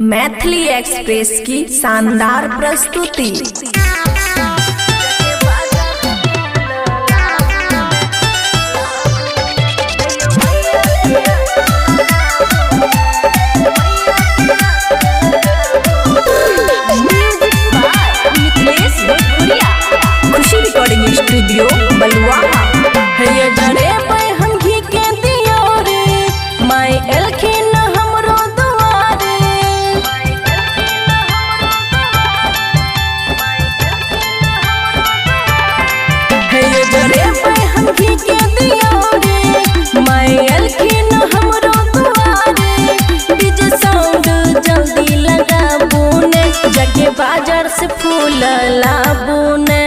Maithili express की शानदार प्रस्तुति। खुशी रिकॉर्डिंग स्टूडियो बलुआ है जड़े पे हम घी के दियो रे माई एलखिन हमरो दुआरे है जड़े पे हम घी के दियो रे माई एलखिन हमरो दुआरे डीजे साउंड जल्दी लगाबू ने जाके बाजार से फूल लाबू ने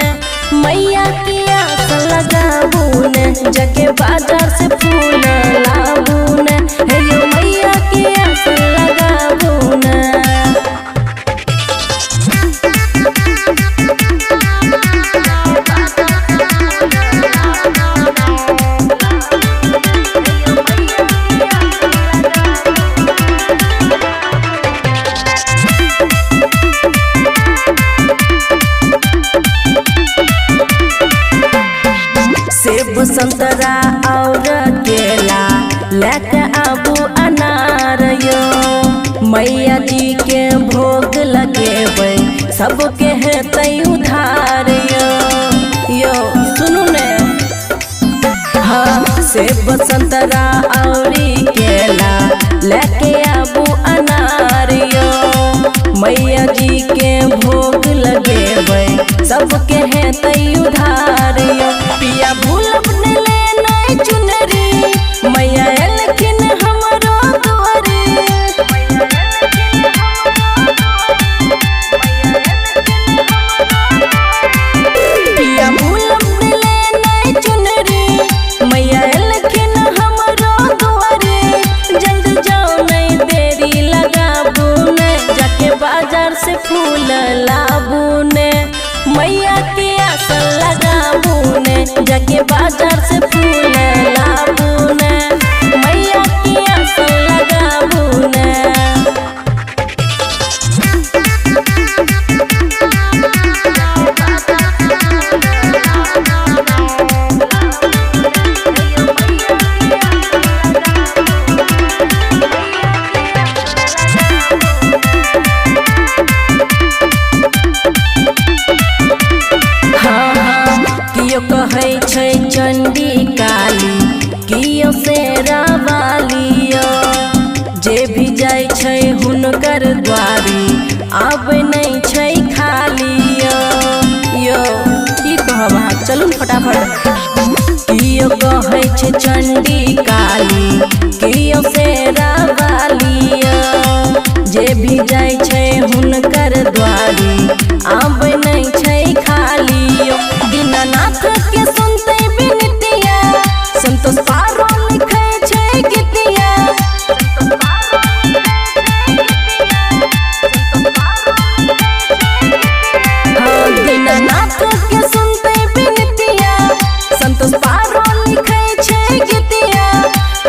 मैया की आस लगाबू ने जाके बाजार से फूल लाबू ने हे यो मैया की आस लगाबू ने। सेब संतरा और केला लेके आबू अनार यो मैया जी के भोग लगेबै सबके हेतै उधार यो सुनू ने हाँ सेब संतरा और केला लेके आबू अनार यो मैया जी के भोग लगेबै सबके हेतै उधार यो पिया भूलब ने लेना चुनरी मैया एलखिन हमरो दुआरे पिया भूलब ने लेना चुनरी मैया एलखिन हमरो दुआरे जल्द जाओ नहीं देरी लगाबू ने जाके बाजार से फूल लाबू ने मैया के आस लगाबू ने जाके बाजार से फूल लाबू ने मैया के आस लगाबू ने। कियो कहै छै चंडी काली कियो शेरा वालियो जे भी जाय छै हुनकर द्वारी आबै नहीं छै खाली यो की कहब अहाँ चलू फटाफट। कियो कहै छै चंडी काली कियो शेरा वालियो जे भी जाय छै हुनकर द्वारी आबै नहीं छै खाली दीनानाथ के सुनते बिनतिया संतोष पारो लिखे छै गीतिया दीनानाथ के सुनते बिनतिया संतोष पारो लिखे छै गीतिया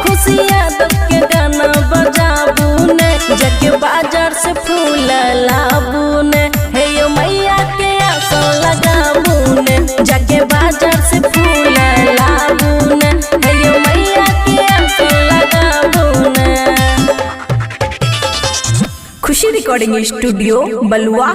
खुशिया दब के गाना बजाबू ने जाके बाजार से फूल लाबू ने हे यो मैया के आस लगाबू ने जाके बाजार से फूल लाबू ने हे यो मैया के आस लगाबू ने। खुशी रिकॉर्डिंग स्टूडियो बलुआ।